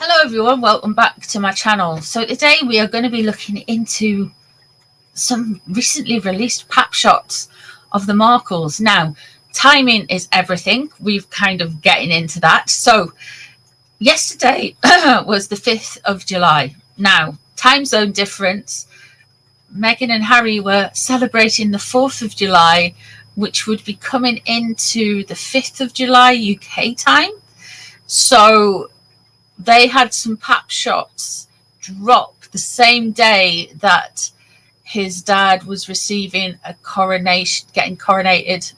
Hello everyone, welcome back to my channel. So today we are going to be looking into some recently released pap shots of the Markles. Now, timing is everything. We've kind of getting into that. So yesterday was the 5th of July. Now, time zone difference. Meghan and Harry were celebrating the 4th of July, which would be coming into the 5th of July UK time. So they had some pap shots drop the same day that his dad was receiving a coronation, getting coronated.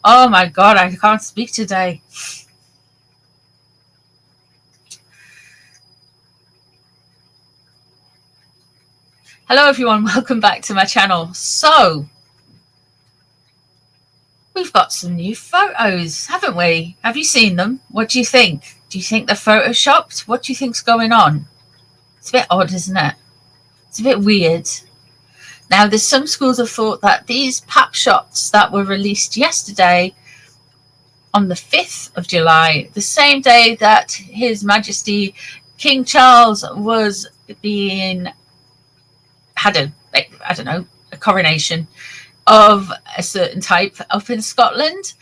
Oh my God, I can't speak today. Hello everyone, welcome back to my channel. So we've got some new photos, haven't we? Have you seen them? What do you think? Do you think they're photoshopped? What do you think's going on? It's a bit odd, isn't it? It's a bit weird. Now, there's some schools of thought that these pap shots that were released yesterday on the 5th of July, the same day that His Majesty King Charles was had a coronation of a certain type up in Scotland.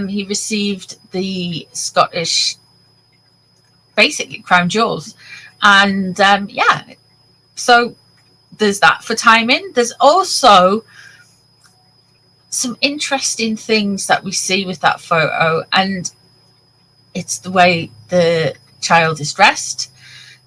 He received the Scottish, basically, crown jewels. And yeah, so there's that for timing. There's also some interesting things that we see with that photo, and it's the way the child is dressed.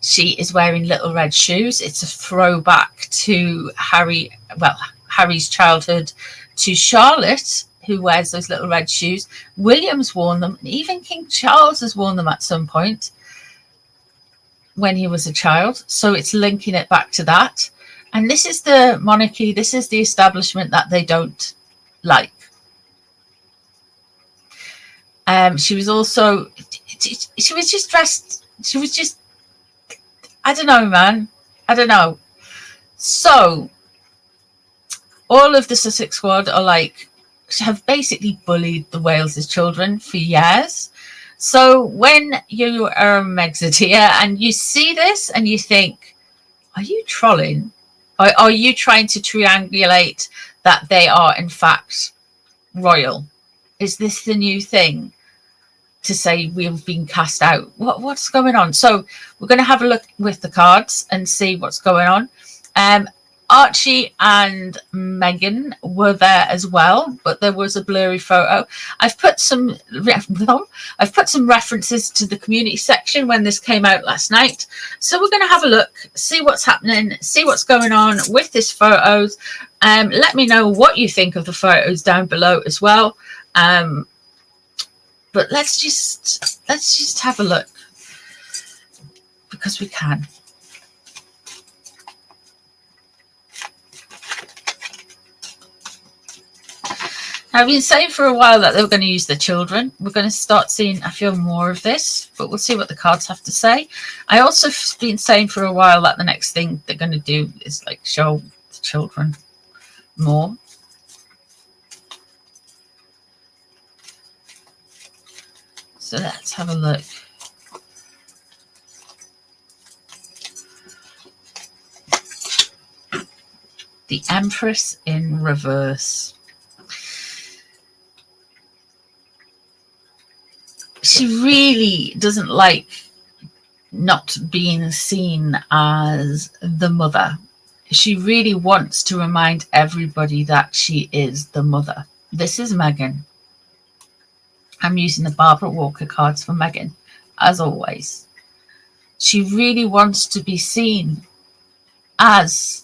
She is wearing little red shoes. It's a throwback to Harry's childhood, to Charlotte, who wears those little red shoes. William's worn them, and even King Charles has worn them at some point when he was a child. So it's linking it back to that. And this is the monarchy, this is the establishment that they don't like. She was also, she was just dressed, she was just, I don't know, man. I don't know. So all of the Sussex squad are like, have basically bullied the Wales's children for years. So when you are a Megxiteer and you see this and you think, are you trolling? Or are you trying to triangulate that they are in fact royal? Is this the new thing to say we've been cast out? What's going on? So we're going to have a look with the cards and see what's going on. Archie and Meghan were there as well, but there was a blurry photo. I've put some references to the community section when this came out last night. So we're going to have a look, see what's happening, see what's going on with these photos. Let me know what you think of the photos down below as well. But let's just have a look, because we can. I've been saying for a while that they were going to use the children. We're going to start seeing, I feel, more of this, but we'll see what the cards have to say. I also been saying for a while that the next thing they're going to do is like show the children more. So let's have a look. The Empress in reverse. She really doesn't like not being seen as the mother. She really wants to remind everybody that she is the mother. This is Meghan. I'm using the Barbara Walker cards for Meghan, as always. She really wants to be seen as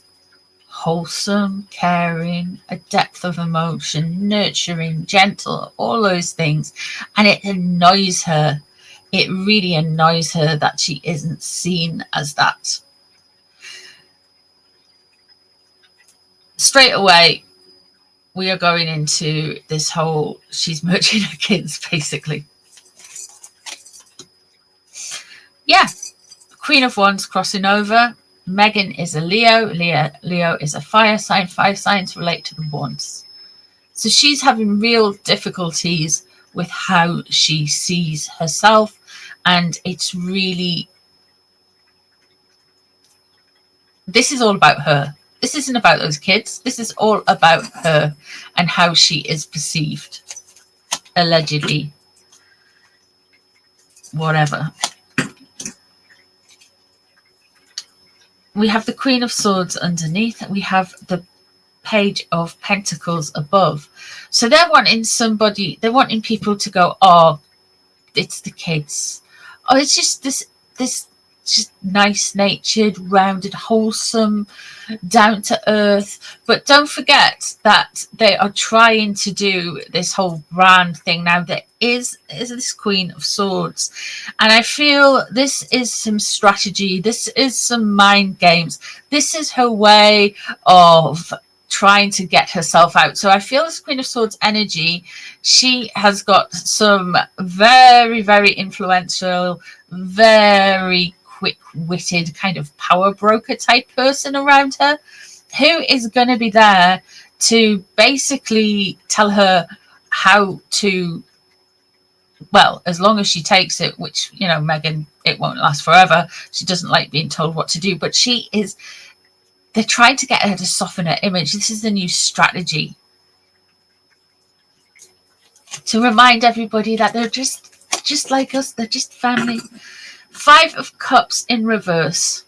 wholesome, caring, a depth of emotion, nurturing, gentle, all those things. And it annoys her. It really annoys her that she isn't seen as that. Straight away, we are going into this whole, she's merging her kids, basically. Yeah, Queen of Wands crossing over. Meghan is a Leo. Leo is a fire sign. Fire signs relate to the wands. So she's having real difficulties with how she sees herself. And it's really, this is all about her. This isn't about those kids. This is all about her and how she is perceived, allegedly, whatever. We have the Queen of Swords underneath. We have the Page of Pentacles above. So they're wanting somebody, they're wanting people to go, oh, it's the kids. Oh, it's just this just nice natured, rounded, wholesome, down to earth. But don't forget that they are trying to do this whole brand thing now. There is this Queen of Swords, and I feel this is some strategy. This is some mind games. This is her way of trying to get herself out. So I feel this Queen of Swords energy, she has got some very, very influential, very quick-witted kind of power broker type person around her, who is going to be there to basically tell her how to, well, as long as she takes it, which, you know, Meghan, it won't last forever. She doesn't like being told what to do, but she is, they're trying to get her to soften her image. This is the new strategy, to remind everybody that they're just like us. They're just family. 5 of Cups in reverse.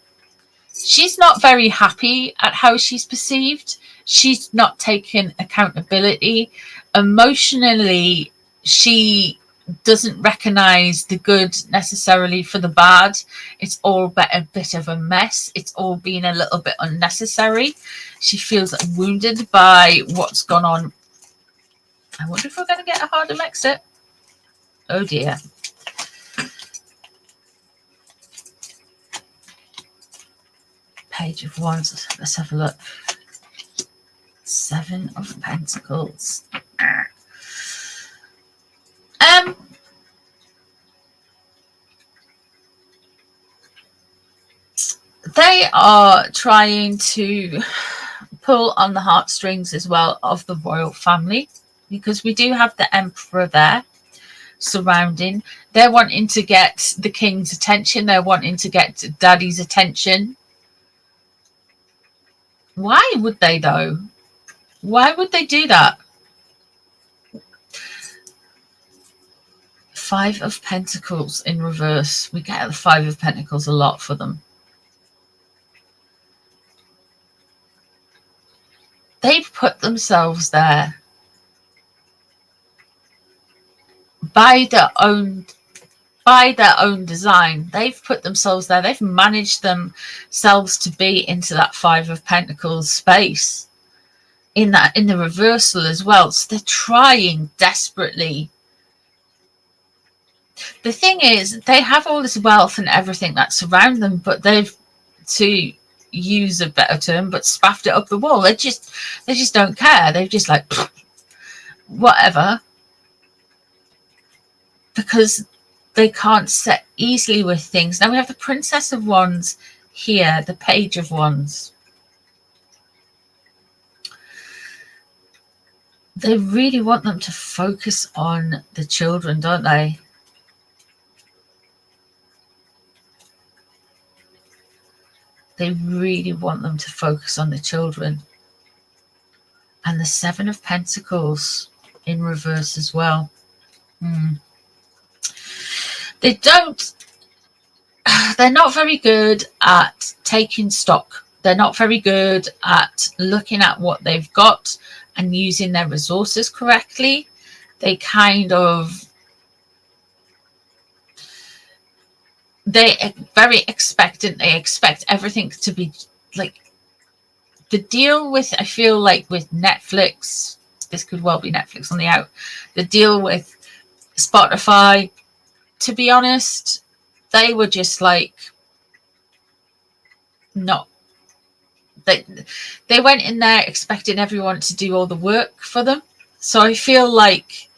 She's not very happy at how she's perceived. She's not taking accountability. Emotionally, she doesn't recognize the good necessarily for the bad. It's all a bit of a mess. It's all been a little bit unnecessary. She feels wounded by what's gone on. I wonder if we're going to get a harder exit. Oh dear. Page of Wands. Let's have a look. 7 of Pentacles. They are trying to pull on the heartstrings as well of the royal family, because we do have the Emperor there surrounding. They're wanting to get the king's attention. They're wanting to get daddy's attention. Why would they, though? Why would they do that? 5 of Pentacles in reverse. We get the 5 of Pentacles a lot for them. They've put themselves there by their own design. They've put themselves there. They've managed themselves to be into that 5 of Pentacles space in the reversal as well. So they're trying desperately. The thing is, they have all this wealth and everything that surround them, but they've, to use a better term, but spaffed it up the wall. They just don't care. They're just like, whatever, because they can't set easily with things. Now we have the Princess of Wands here, the Page of Wands. They really want them to focus on the children, don't they? They really want them to focus on the children. And the 7 of Pentacles in reverse as well. They're not very good at taking stock. They're not very good at looking at what they've got and using their resources correctly. They kind of, they're very expectant. They expect everything to be like the deal with, I feel like with Netflix, this could well be Netflix on the out, the deal with Spotify, to be honest, they were just like, no. They went in there expecting everyone to do all the work for them. So I feel like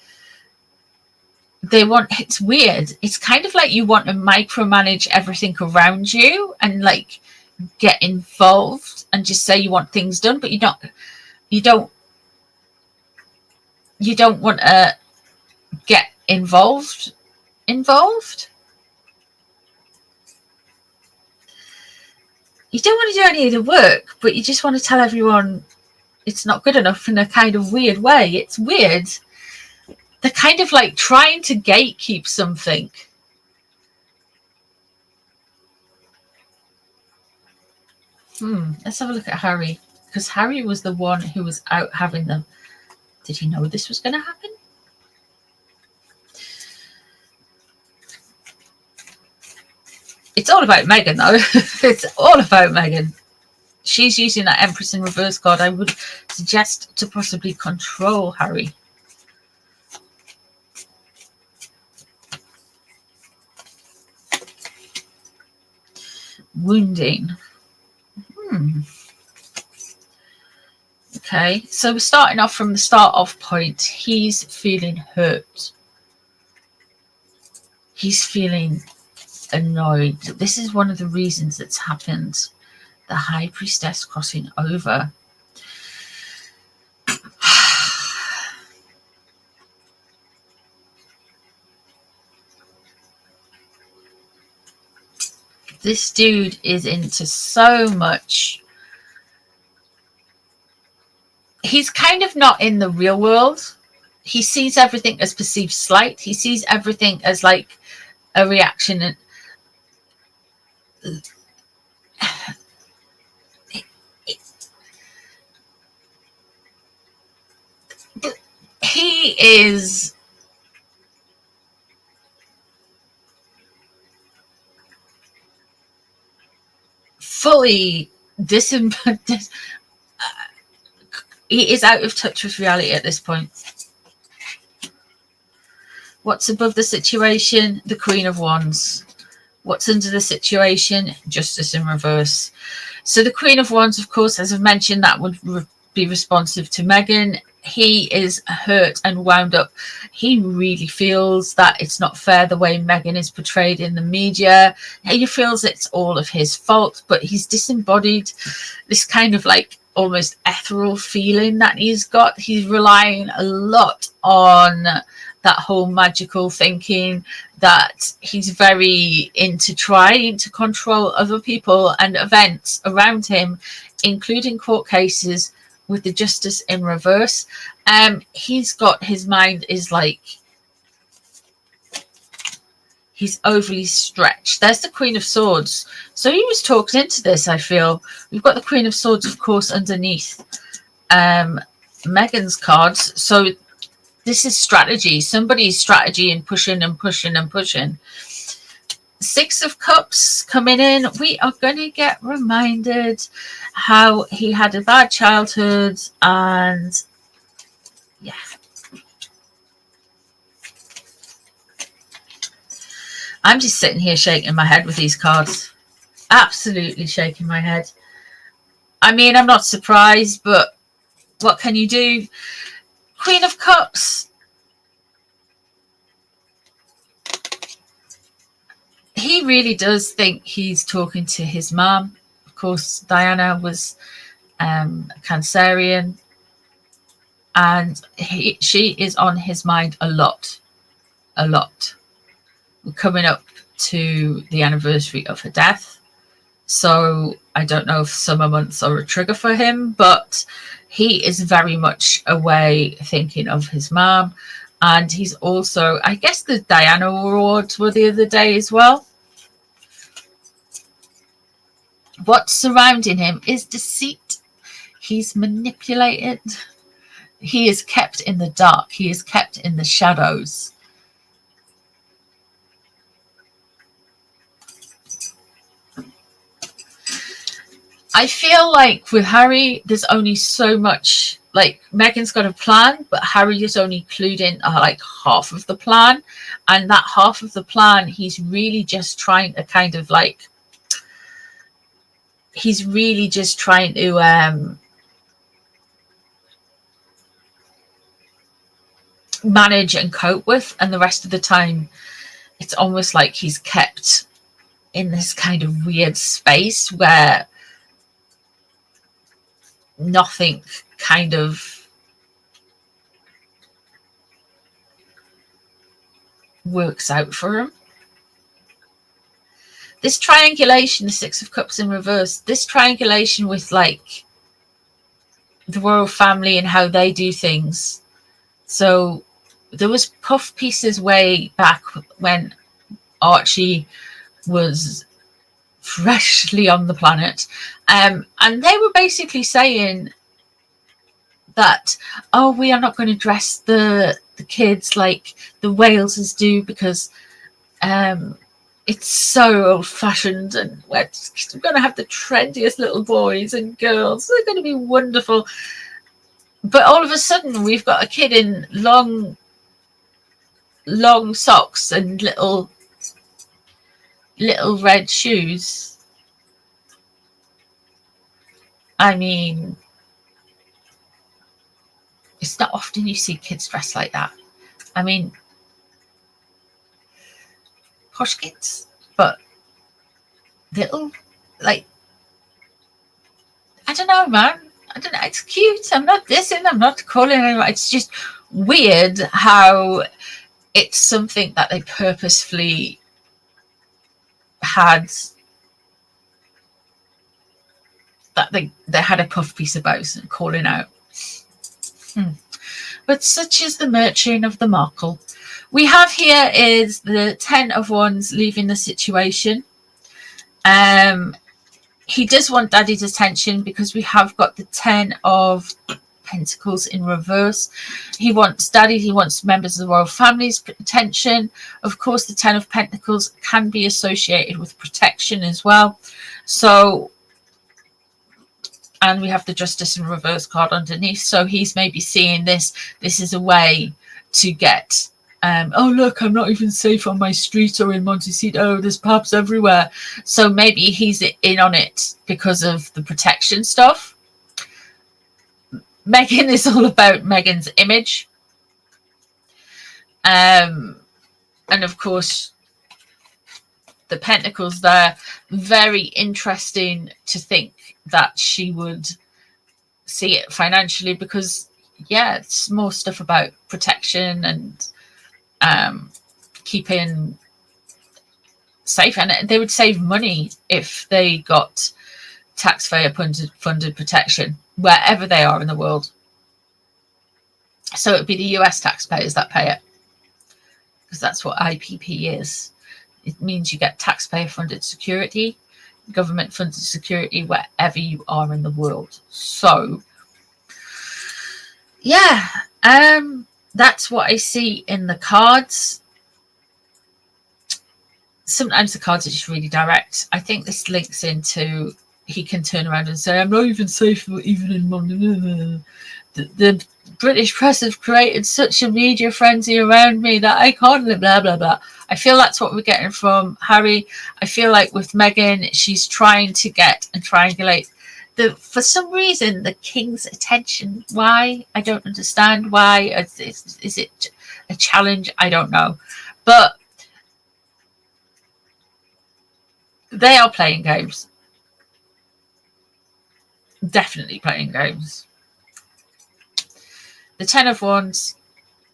they want, it's weird. It's kind of like you want to micromanage everything around you and like get involved and just say you want things done, but you don't want to get involved. You don't want to do any of the work, but you just want to tell everyone it's not good enough in a kind of weird way. It's weird. They're kind of like trying to gatekeep something. Let's have a look at Harry, because Harry was the one who was out having them. Did he know this was going to happen? It's all about Meghan, though. It's all about Meghan. She's using that Empress in reverse card. I would suggest to possibly control Harry. Wounding. Okay, so we're starting off from the start off point. He's feeling hurt. He's feeling annoyed. This is one of the reasons that's happened. The High Priestess crossing over. This dude is into so much. He's kind of not in the real world. He sees everything as perceived slight. He sees everything as like a reaction. And he is fully he is out of touch with reality at this point. What's above the situation? The Queen of Wands. What's under the situation? Justice in reverse. So the Queen of Wands, of course, as I've mentioned, that would be responsive to Meghan. He is hurt and wound up. He really feels that it's not fair the way Meghan is portrayed in the media. He feels it's all of his fault, but he's disembodied this kind of like almost ethereal feeling that he's got. He's relying a lot on that whole magical thinking, that he's very into trying to control other people and events around him, including court cases with the Justice in reverse. He's got his mind is like he's overly stretched. There's the Queen of Swords. So he was talked into this, I feel. We've got the Queen of Swords, of course, underneath Meghan's cards. So this is strategy. Somebody's strategy and pushing and pushing and pushing. Six of Cups coming in. We are going to get reminded how he had a bad childhood, and yeah. I'm just sitting here shaking my head with these cards. Absolutely shaking my head. I mean, I'm not surprised, but what can you do? Queen of Cups. He really does think he's talking to his mom. Of course, Diana was Cancerian, and she is on his mind a lot. We're coming up to the anniversary of her death, so I don't know if summer months are a trigger for him, but he is very much away thinking of his mom. And he's also, I guess the Diana Awards were the other day as well. What's surrounding him is deceit. He's manipulated. He is kept in the dark. He is kept in the shadows. I feel like with Harry, there's only so much. Like, Meghan's got a plan, but Harry is only clued in like half of the plan. And that half of the plan, he's really just trying to kind of like, he's really just trying to manage and cope with. And the rest of the time, it's almost like he's kept in this kind of weird space where nothing kind of works out for him. This triangulation, the Six of Cups in reverse, this triangulation with like the royal family and how they do things. So there was puff pieces way back when Archie was freshly on the planet, and they were basically saying that, oh, we are not going to dress the kids like the Walesers do because it's so old-fashioned, and we're going to have the trendiest little boys and girls. They're going to be wonderful. But all of a sudden, we've got a kid in long socks and little red shoes. I mean, it's not often you see kids dressed like that. I mean, posh kids, but little, like, I don't know, man. I don't know. It's cute. I'm not dissing. I'm not calling anyone. It's just weird how it's something that they purposefully had, that they had a puff piece about and calling out. But such is the nurturing of the Markle. We have here is the 10 of Wands leaving the situation. He does want Daddy's attention because we have got the 10 of Pentacles in reverse. He wants Daddy, he wants members of the royal family's attention. Of course, the 10 of Pentacles can be associated with protection as well. So, and we have the Justice in reverse card underneath. So he's maybe seeing this is a way to get, oh, look, I'm not even safe on my street or in Montecito. There's pubs everywhere. So maybe he's in on it because of the protection stuff. Meghan is all about Meghan's image. And of course, the Pentacles there, very interesting to think that she would see it financially because, yeah, it's more stuff about protection and keeping safe. And they would save money if they got taxpayer funded protection wherever they are in the world. So it would be the US taxpayers that pay it, because that's what IPP is. It means you get taxpayer funded security, government funded security wherever you are in the world. So yeah, that's what I see in the cards. Sometimes the cards are just really direct. I think this links into, he can turn around and say, I'm not even safe even in London. The British press have created such a media frenzy around me that I can't live, blah, blah, blah. I feel that's what we're getting from Harry. I feel like with Meghan, she's trying to get and triangulate for some reason, the king's attention. Why? I don't understand. Why? Is it a challenge? I don't know. But they are playing games. Definitely playing games. The 10 of Wands,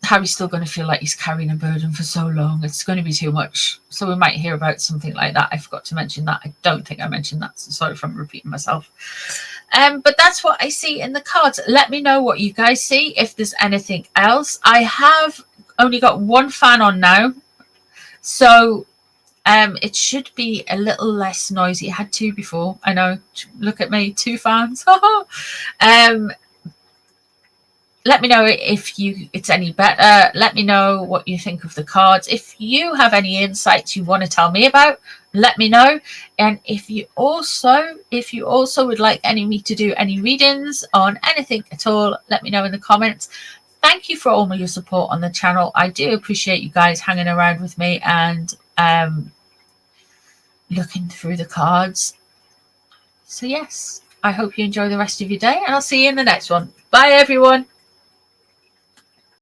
Harry's still going to feel like he's carrying a burden for so long. It's going to be too much. So we might hear about something like that. I forgot to mention that. I don't think I mentioned that. So sorry if I'm repeating myself. But that's what I see in the cards. Let me know what you guys see, if there's anything else. I have only got one fan on now. So it should be a little less noisy. I had two before. I know. Look at me, 2 fans. Let me know if it's any better. Let me know what you think of the cards. If you have any insights you want to tell me about, let me know. And if you also would like me to do any readings on anything at all, let me know in the comments. Thank you for all your support on the channel. I do appreciate you guys hanging around with me and looking through the cards. So yes, I hope you enjoy the rest of your day, and I'll see you in the next one. Bye everyone.